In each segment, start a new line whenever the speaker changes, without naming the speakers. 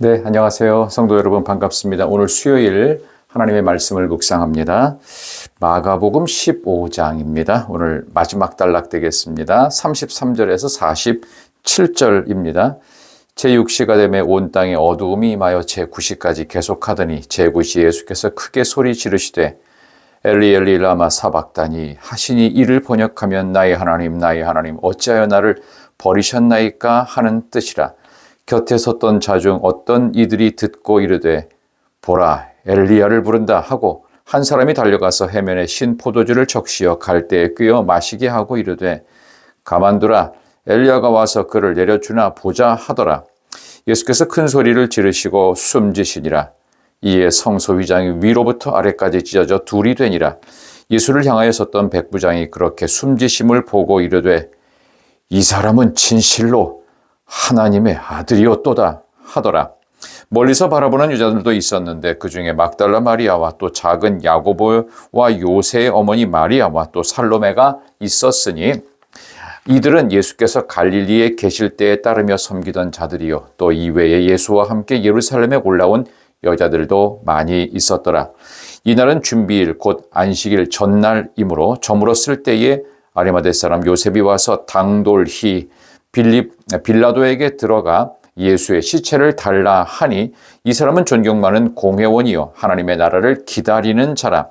네, 안녕하세요. 성도 여러분 반갑습니다. 오늘 수요일 하나님의 말씀을 묵상합니다. 마가복음 15장입니다. 오늘 마지막 단락 되겠습니다. 33절에서 47절입니다. 제6시가 되매 온 땅에 어두움이 임하여 제9시까지 계속하더니 제9시 예수께서 크게 소리 지르시되 엘리 엘리 라마 사박다니 하시니 이를 번역하면 나의 하나님 나의 하나님 어찌하여 나를 버리셨나이까 하는 뜻이라. 곁에 섰던 자 중 어떤 이들이 듣고 이르되 보라 엘리야를 부른다 하고 한 사람이 달려가서 해면에 신 포도주를 적시어 갈대에 꿰어 마시게 하고 이르되 가만두라 엘리야가 와서 그를 내려주나 보자 하더라. 예수께서 큰 소리를 지르시고 숨지시니라. 이에 성소휘장이 위로부터 아래까지 찢어져 둘이 되니라. 예수를 향하여 섰던 백부장이 그렇게 숨지심을 보고 이르되 이 사람은 진실로 하나님의 아들이었도다 하더라. 멀리서 바라보는 여자들도 있었는데 그 중에 막달라 마리아와 또 작은 야고보와 요새의 어머니 마리아와 또 살로메가 있었으니 이들은 예수께서 갈릴리에 계실 때에 따르며 섬기던 자들이요 또 이외에 예수와 함께 예루살렘에 올라온 여자들도 많이 있었더라. 이날은 준비일 곧 안식일 전날이므로 저물었을 때에 아리마대 사람 요셉이 와서 당돌히 빌라도에게 들어가 예수의 시체를 달라 하니 이 사람은 존경 많은 공회원이요 하나님의 나라를 기다리는 자라.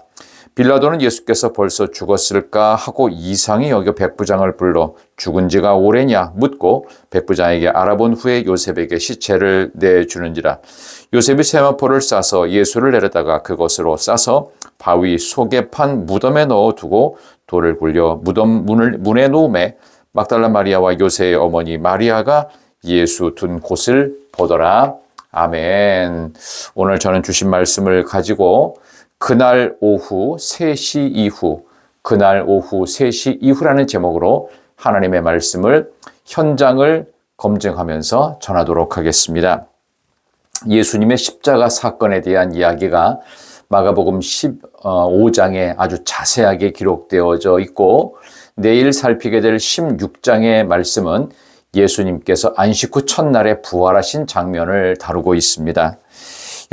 빌라도는 예수께서 벌써 죽었을까 하고 이상히 여겨 백부장을 불러 죽은 지가 오래냐 묻고 백부장에게 알아본 후에 요셉에게 시체를 내주는지라. 요셉이 세마포를 싸서 예수를 내려다가 그것으로 싸서 바위 속에 판 무덤에 넣어두고 돌을 굴려 무덤 문에 놓음에 막달라 마리아와 요새의 어머니 마리아가 예수 둔 곳을 보더라. 아멘. 오늘 저는 주신 말씀을 가지고 그날 오후 3시 이후, 그날 오후 3시 이후라는 제목으로 하나님의 말씀을 현장을 검증하면서 전하도록 하겠습니다. 예수님의 십자가 사건에 대한 이야기가 마가복음 15장에 아주 자세하게 기록되어져 있고 내일 살피게 될 16장의 말씀은 예수님께서 안식 후 첫날에 부활하신 장면을 다루고 있습니다.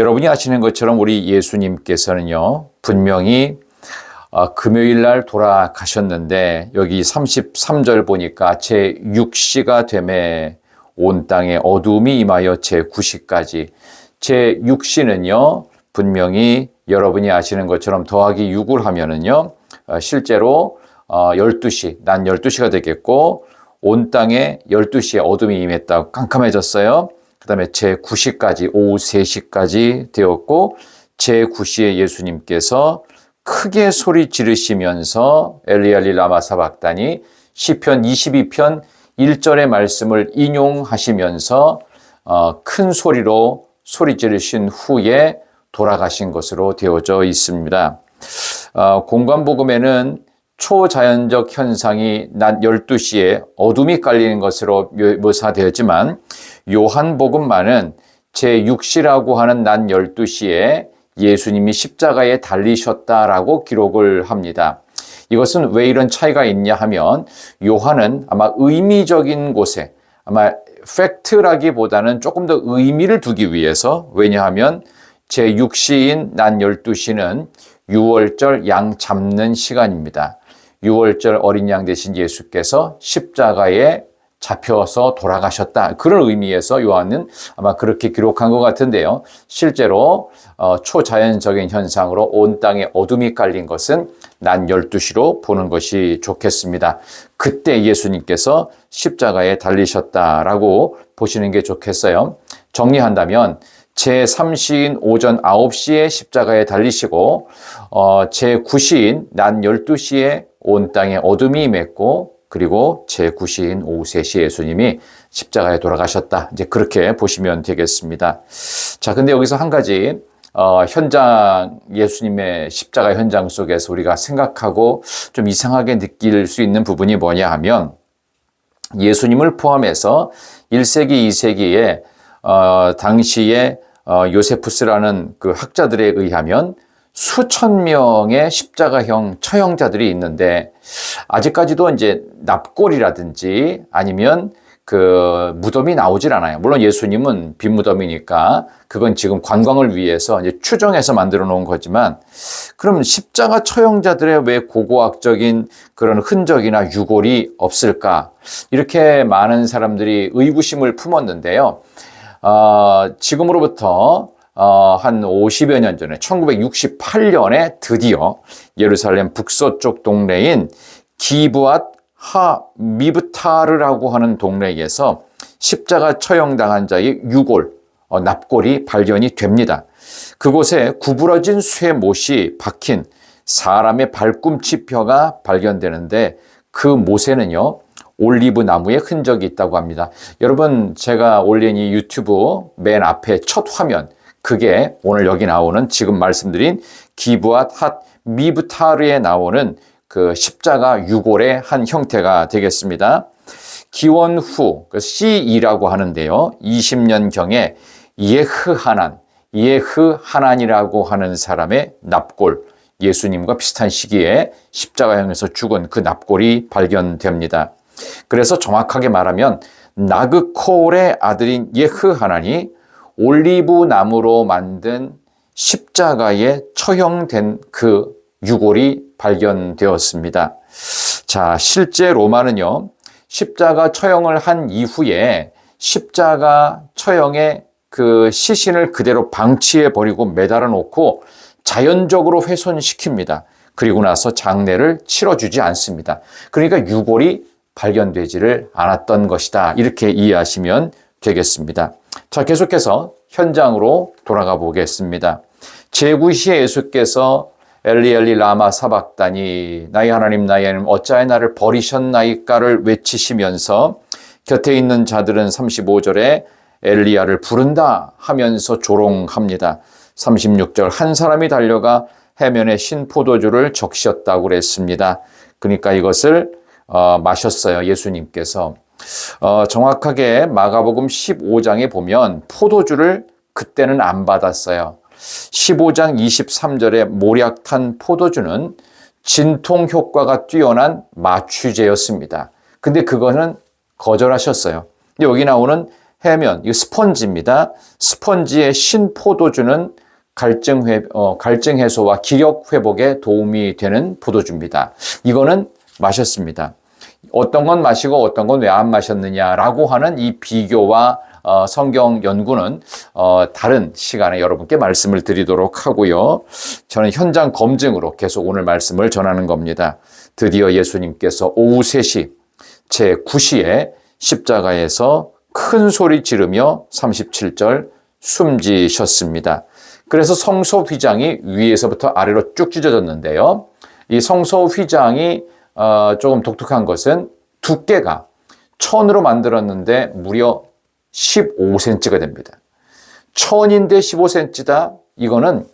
여러분이 아시는 것처럼 우리 예수님께서는요, 분명히 금요일 날 돌아가셨는데 여기 33절 보니까 제6시가 되매 온 땅에 어두움이 임하여 제9시까지 제6시는요, 분명히 여러분이 아시는 것처럼 더하기 6을 하면은요, 실제로 12시, 난 12시가 되겠고 온 땅에 12시에 어둠이 임했다고 깜깜해졌어요. 그 다음에 제9시까지 오후 3시까지 되었고 제9시에 예수님께서 크게 소리 지르시면서 엘리엘리 라마 사박다니 시편 22편 1절의 말씀을 인용하시면서 큰 소리로 소리 지르신 후에 돌아가신 것으로 되어져 있습니다. 공관복음에는 초자연적 현상이 낮 12시에 어둠이 깔리는 것으로 묘사되었지만 요한복음만은 제6시라고 하는 낮 12시에 예수님이 십자가에 달리셨다라고 기록을 합니다. 이것은 왜 이런 차이가 있냐 하면 요한은 아마 의미적인 곳에 아마 팩트라기보다는 조금 더 의미를 두기 위해서 왜냐하면 제6시인 낮 12시는 6월절 양 잡는 시간입니다. 6월절 어린 양 되신 예수께서 십자가에 잡혀서 돌아가셨다. 그런 의미에서 요한은 아마 그렇게 기록한 것 같은데요. 실제로 초자연적인 현상으로 온 땅에 어둠이 깔린 것은 낮 12시로 보는 것이 좋겠습니다. 그때 예수님께서 십자가에 달리셨다라고 보시는 게 좋겠어요. 정리한다면 제3시인 오전 9시에 십자가에 달리시고 제9시인 낮 12시에 온 땅에 어둠이 임했고 그리고 제9시인 오후 3시에 예수님이 십자가에 돌아가셨다. 이제 그렇게 보시면 되겠습니다. 자, 근데 여기서 한 가지 현장 예수님의 십자가 현장 속에서 우리가 생각하고 좀 이상하게 느낄 수 있는 부분이 뭐냐 하면 예수님을 포함해서 1세기, 2세기에 당시에 요세푸스라는 그 학자들에 의하면 수천 명의 십자가형 처형자들이 있는데 아직까지도 이제 납골이라든지 아니면 그 무덤이 나오질 않아요. 물론 예수님은 빈 무덤이니까 그건 지금 관광을 위해서 이제 추정해서 만들어 놓은 거지만, 그럼 십자가 처형자들의 왜 고고학적인 그런 흔적이나 유골이 없을까? 이렇게 많은 사람들이 의구심을 품었는데요. 지금으로부터 한 50여 년 전에 1968년에 드디어 예루살렘 북서쪽 동네인 기브앗 하 미브타르라고 하는 동네에서 십자가 처형당한 자의 유골, 납골이 발견이 됩니다. 그곳에 구부러진 쇠못이 박힌 사람의 발꿈치뼈가 발견되는데, 그 못에는요 올리브 나무의 흔적이 있다고 합니다. 여러분, 제가 올린 이 유튜브 맨 앞에 첫 화면, 그게 오늘 여기 나오는 지금 말씀드린 기브앗 핫 미브타르에 나오는 그 십자가 유골의 한 형태가 되겠습니다. 기원 후 CE라고 하는데요, 20년경에 예흐하난이라고 하는 사람의 납골, 예수님과 비슷한 시기에 십자가형에서 죽은 그 납골이 발견됩니다. 그래서 정확하게 말하면 나그콜의 아들인 예흐하난이 올리브 나무로 만든 십자가에 처형된 그 유골이 발견되었습니다. 자, 실제 로마는요, 십자가 처형을 한 이후에 십자가 처형의 그 시신을 그대로 방치해 버리고 매달아 놓고 자연적으로 훼손시킵니다. 그리고 나서 장례를 치러주지 않습니다. 그러니까 유골이 발견되지를 않았던 것이다, 이렇게 이해하시면 되겠습니다. 자, 계속해서 현장으로 돌아가 보겠습니다. 제9시에 예수께서 엘리 엘리 라마 사박다니, 나의 하나님 어찌하여 나를 버리셨나이까를 외치시면서 곁에 있는 자들은 35절에 엘리야를 부른다 하면서 조롱합니다. 36절, 한 사람이 달려가 해면에 신 포도주를 적셨다고 그랬습니다. 그러니까 이것을 마셨어요, 예수님께서. 정확하게 마가복음 15장에 보면 포도주를 그때는 안 받았어요. 15장 23절에 모략탄 포도주는 진통 효과가 뛰어난 마취제였습니다. 근데 그거는 거절하셨어요. 여기 나오는 해면, 이 스펀지입니다. 스펀지의 신포도주는 갈증 해소와 기력 회복에 도움이 되는 포도주입니다. 이거는 마셨습니다. 어떤 건 마시고 어떤 건 왜 안 마셨느냐라고 하는 이 비교와 성경 연구는 다른 시간에 여러분께 말씀을 드리도록 하고요. 저는 현장 검증으로 계속 오늘 말씀을 전하는 겁니다. 드디어 예수님께서 오후 3시 제9시에 십자가에서 큰 소리 지르며 37절 숨지셨습니다. 그래서 성소 휘장이 위에서부터 아래로 쭉 찢어졌는데요. 이 성소 휘장이 조금 독특한 것은 두께가 천으로 만들었는데 무려 15cm가 됩니다. 천인데 15cm다? 이거는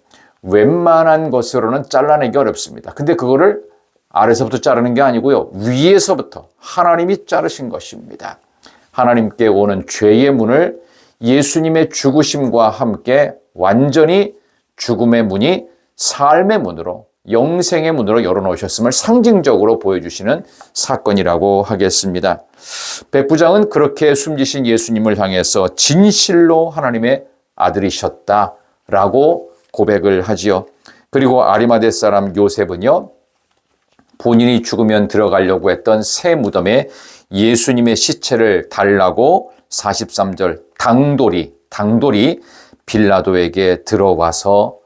웬만한 것으로는 잘라내기 어렵습니다. 근데 그거를 아래서부터 자르는 게 아니고요, 위에서부터 하나님이 자르신 것입니다. 하나님께 오는 죄의 문을 예수님의 죽으심과 함께 완전히 죽음의 문이 삶의 문으로, 영생의 문으로 열어놓으셨음을 상징적으로 보여주시는 사건이라고 하겠습니다. 백부장은 그렇게 숨지신 예수님을 향해서 진실로 하나님의 아들이셨다라고 고백을 하지요. 그리고 아리마대 사람 요셉은요, 본인이 죽으면 들어가려고 했던 새 무덤에 예수님의 시체를 달라고 43절 당돌이 빌라도에게 들어와서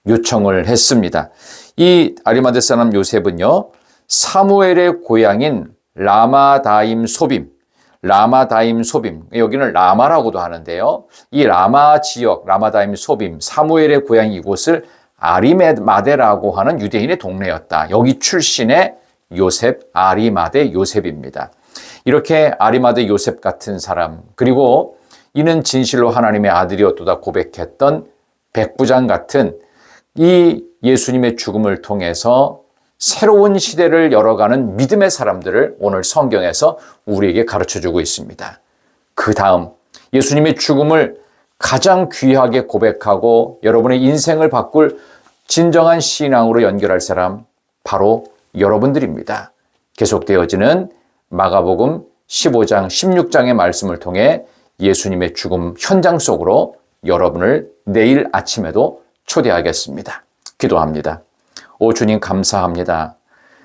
요청을 했습니다. 이 아리마대 사람 요셉은요, 사무엘의 고향인 라마다임 소빔, 여기는 라마라고도 하는데요. 이 라마 지역, 라마다임 소빔, 사무엘의 고향 이곳을 아리마대라고 하는 유대인의 동네였다. 여기 출신의 요셉, 아리마대 요셉입니다. 이렇게 아리마대 요셉 같은 사람, 그리고 이는 진실로 하나님의 아들이었도다 고백했던 백부장 같은 이 예수님의 죽음을 통해서 새로운 시대를 열어가는 믿음의 사람들을 오늘 성경에서 우리에게 가르쳐주고 있습니다. 그 다음 예수님의 죽음을 가장 귀하게 고백하고 여러분의 인생을 바꿀 진정한 신앙으로 연결할 사람, 바로 여러분들입니다. 계속되어지는 마가복음 15장, 16장의 말씀을 통해 예수님의 죽음 현장 속으로 여러분을 내일 아침에도 초대하겠습니다. 기도합니다. 오 주님 감사합니다.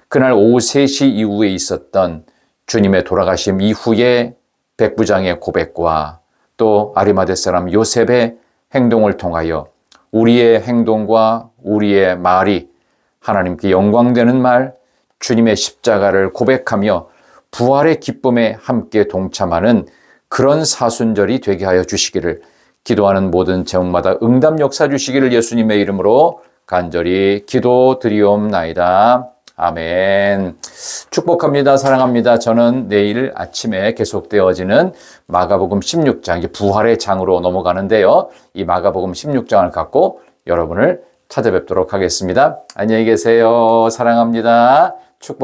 그날 오후 3시 이후에 있었던 주님의 돌아가심 이후에 백부장의 고백과 또 아리마대 사람 요셉의 행동을 통하여 우리의 행동과 우리의 말이 하나님께 영광되는 말, 주님의 십자가를 고백하며 부활의 기쁨에 함께 동참하는 그런 사순절이 되게 하여 주시기를, 기도하는 모든 제목마다 응답 역사 주시기를 예수님의 이름으로 간절히 기도드리옵나이다. 아멘. 축복합니다. 사랑합니다. 저는 내일 아침에 계속되어지는 마가복음 16장, 이제 부활의 장으로 넘어가는데요. 이 마가복음 16장을 갖고 여러분을 찾아뵙도록 하겠습니다. 안녕히 계세요. 사랑합니다. 축복.